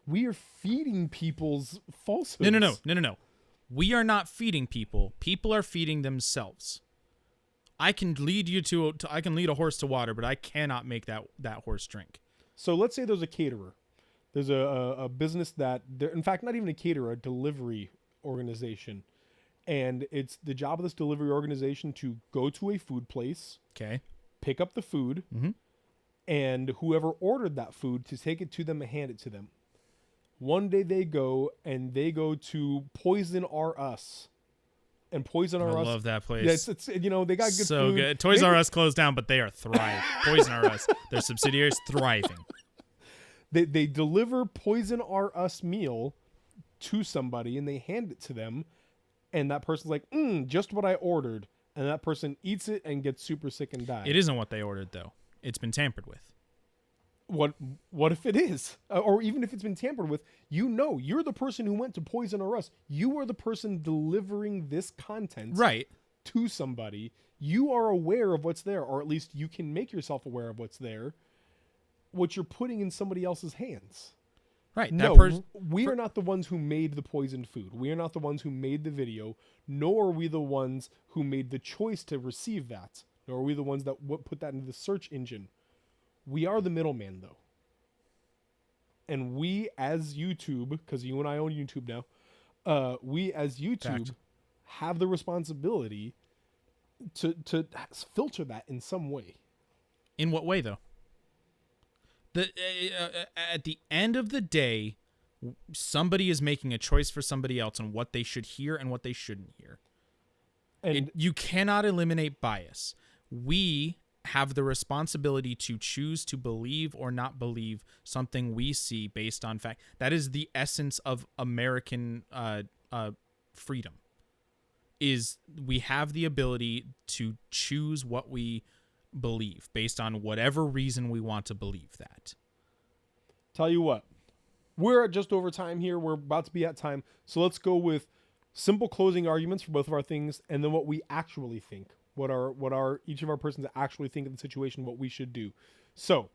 We are feeding people's falsehoods. No. We are not feeding people. People are feeding themselves. I can lead a horse to water, but I cannot make that horse drink. So let's say there's a caterer. There's a business that, in fact, not even a caterer, a delivery organization. And it's the job of this delivery organization to go to a food place, okay, pick up the food, mm-hmm. and whoever ordered that food to take it to them and hand it to them. One day they go to Poison R Us. And Poison R Us. I love that place. Yeah, it's they got good food. So good. Toys R Us closed down, but they are thriving. Poison R Us, their subsidiaries, thriving. They deliver Poison R Us meal to somebody and they hand it to them, and that person's like, just what I ordered, and that person eats it and gets super sick and dies. It isn't what they ordered, though. It's been tampered with. What if it is? Or even if it's been tampered with, you're the person who went to Poison R Us. You are the person delivering this content to somebody. You are aware of what's there, or at least you can make yourself aware of what's there. What you're putting in somebody else's hands. Right. We are not the ones who made the poisoned food. We are not the ones who made the video, nor are we the ones who made the choice to receive that, nor are we the ones that put that into the search engine. We are the middleman, though. And we as YouTube, because you and I own YouTube now, we as YouTube have the responsibility to filter that in some way. In what way, though? At the end of the day, somebody is making a choice for somebody else on what they should hear and what they shouldn't hear. And you cannot eliminate bias. We have the responsibility to choose to believe or not believe something we see based on fact. That is the essence of American freedom. Is we have the ability to choose what we believe based on whatever reason we want to believe that. Tell you what, we're at just over time here. We're about to be at time. So let's go with simple closing arguments for both of our things, and then what we actually think. What are each of our persons actually think of the situation, what we should do. So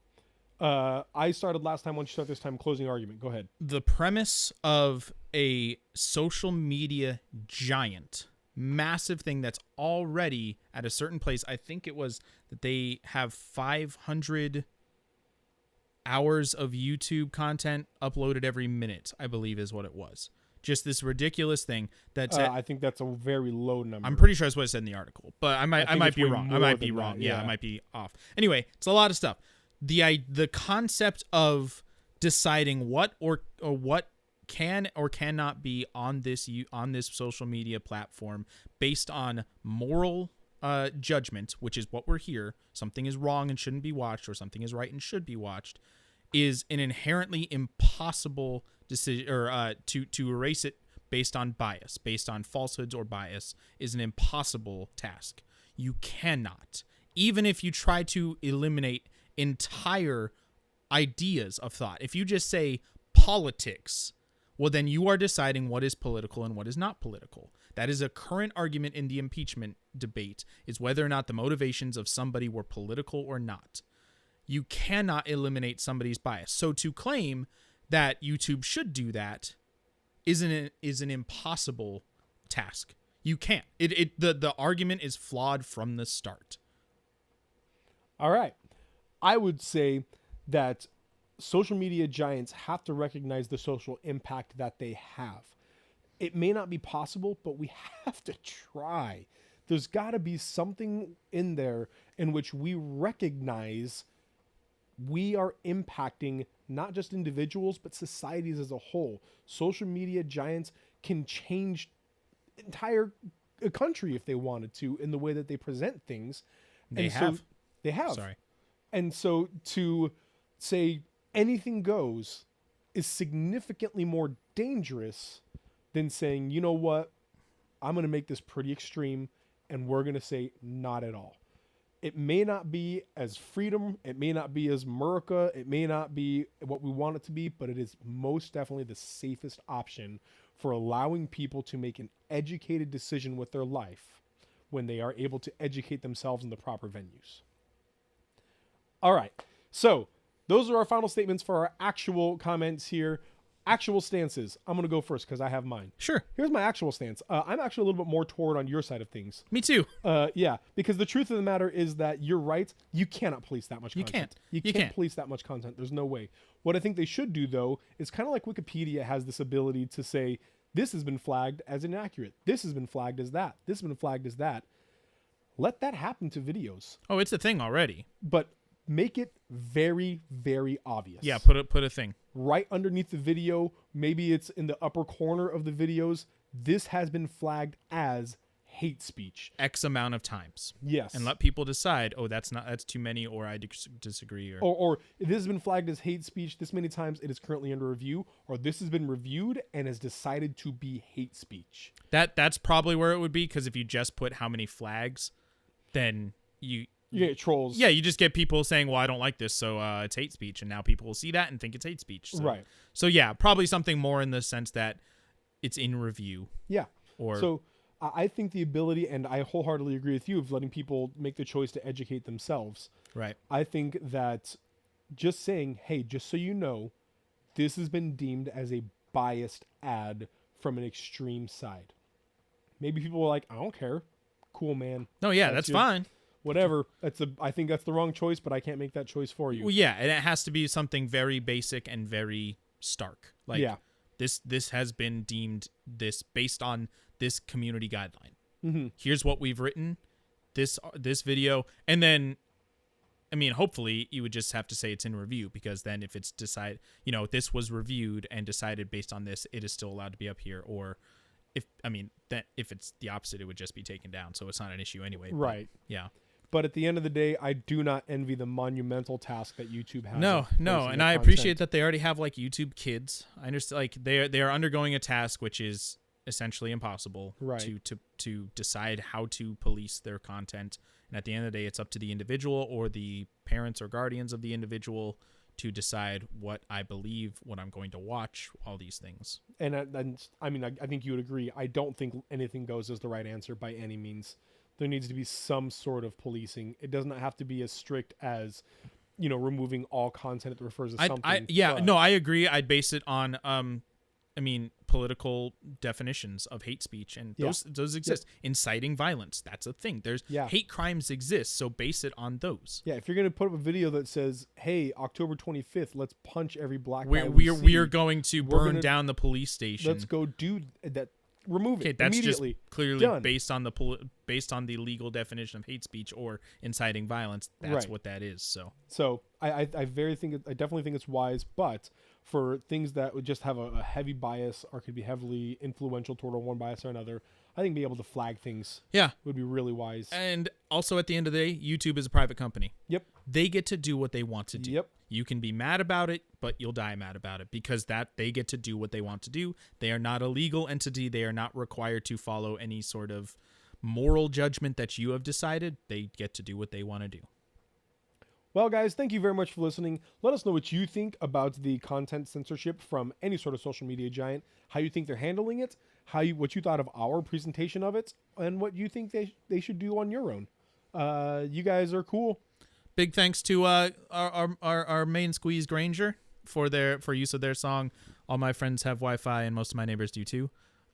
I started last time. Why don't you start this time? Closing argument. Go ahead. The premise of a social media giant, massive thing that's already at a certain place. I think it was that they have 500 hours of YouTube content uploaded every minute, I believe is what it was. Just this ridiculous thing that I think that's a very low number. I'm pretty sure that's what it said in the article, but I might be wrong. I might be wrong. That, yeah, I might be off. Anyway, it's a lot of stuff. The concept of deciding what or what can or cannot be on this social media platform based on moral judgment, which is what we're here. Something is wrong and shouldn't be watched, or something is right and should be watched, is an inherently impossible decision, or to erase it based on bias, based on falsehoods or bias, is an impossible task. You cannot, even if you try to eliminate entire ideas of thought. If you just say politics, well, then you are deciding what is political and what is not political. That is a current argument in the impeachment debate, is whether or not the motivations of somebody were political or not. You cannot eliminate somebody's bias. So to claim that YouTube should do that is an impossible task. You can't. The argument is flawed from the start. All right. I would say that social media giants have to recognize the social impact that they have. It may not be possible, but we have to try. There's got to be something in there in which we recognize we are impacting not just individuals, but societies as a whole. Social media giants can change entire country if they wanted to in the way that they present things. They have. Sorry. And so to say anything goes is significantly more dangerous than saying, you know what, I'm going to make this pretty extreme and we're going to say not at all. It may not be as freedom. It may not be as America. It may not be what we want it to be, but it is most definitely the safest option for allowing people to make an educated decision with their life when they are able to educate themselves in the proper venues. All right. So those are our final statements for our actual comments here. Actual stances. I'm going to go first because I have mine. Sure. Here's my actual stance. I'm actually a little bit more toward on your side of things. Me too. Yeah, because the truth of the matter is that you're right. You cannot police that much content. You can't police that much content. There's no way. What I think they should do, though, is kind of like Wikipedia has this ability to say, this has been flagged as inaccurate. This has been flagged as that. This has been flagged as that. Let that happen to videos. Oh, it's a thing already. But make it very, very obvious. Yeah, put a thing right underneath the video. Maybe it's in the upper corner of the videos. This has been flagged as hate speech X amount of times. Yes. And let people decide, oh, that's too many, or I disagree. Or this has been flagged as hate speech this many times, it is currently under review, or this has been reviewed and is decided to be hate speech. That's probably where it would be, because if you just put how many flags, then you get trolls. Yeah, you just get people saying, well, I don't like this, so it's hate speech. And now people will see that and think it's hate speech. So, right. So yeah, probably something more in the sense that it's in review. Yeah. Or so I think the ability, and I wholeheartedly agree with you, of letting people make the choice to educate themselves. Right. I think that just saying, hey, just so you know, this has been deemed as a biased ad from an extreme side. Maybe people are like, I don't care. Cool, man. No, yeah, that's fine. Whatever. I think that's the wrong choice, but I can't make that choice for you. Well, yeah, and it has to be something very basic and very stark. Like, yeah. This has been deemed this based on this community guideline. Mm-hmm. Here's what we've written, this video, and then, I mean, hopefully you would just have to say it's in review, because then if it's this was reviewed and decided based on this, it is still allowed to be up here. Or if it's the opposite, it would just be taken down. So it's not an issue anyway. Right. But, yeah. But at the end of the day, I do not envy the monumental task that YouTube has. No, and I appreciate that they already have like YouTube Kids. I understand, like they are undergoing a task which is essentially impossible, right, to decide how to police their content. And at the end of the day, it's up to the individual or the parents or guardians of the individual to decide what I believe, what I'm going to watch, all these things. And I mean, I think you would agree. I don't think anything goes as the right answer by any means. There needs to be some sort of policing. It does not have to be as strict as, removing all content that refers to something. I agree. I'd base it on, I political definitions of hate speech, and those exist. Inciting violence, that's a thing. There's hate crimes exist, so base it on those. Yeah, if you're gonna put up a video that says, "Hey, October 25th, let's punch every black guy we are going to burn down the police station. Let's go do that. Remove it that's immediately. Just clearly based on the legal definition of hate speech or inciting violence. That's what that is. So I definitely think it's wise, but for things that would just have a heavy bias or could be heavily influential toward one bias or another, I think being able to flag things would be really wise. And also at the end of the day, YouTube is a private company. Yep. They get to do what they want to do. Yep. You can be mad about it, but you'll die mad about it because they get to do what they want to do. They are not a legal entity. They are not required to follow any sort of moral judgment that you have decided. They get to do what they want to do. Well, guys, thank you very much for listening. Let us know what you think about the content censorship from any sort of social media giant, how you think they're handling it, what you thought of our presentation of it, and what you think they should do on your own. You guys are cool. Big thanks to our main squeeze Granger for use of their song. All my friends have Wi-Fi, and most of my neighbors do too.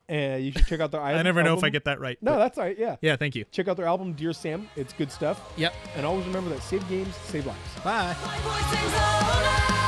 You should check out their album. I never know if I get that right. No, that's all right. Yeah. Yeah, thank you. Check out their album, Dear Sam. It's good stuff. Yep. And always remember that save games, save lives. Bye. My voice sings louder.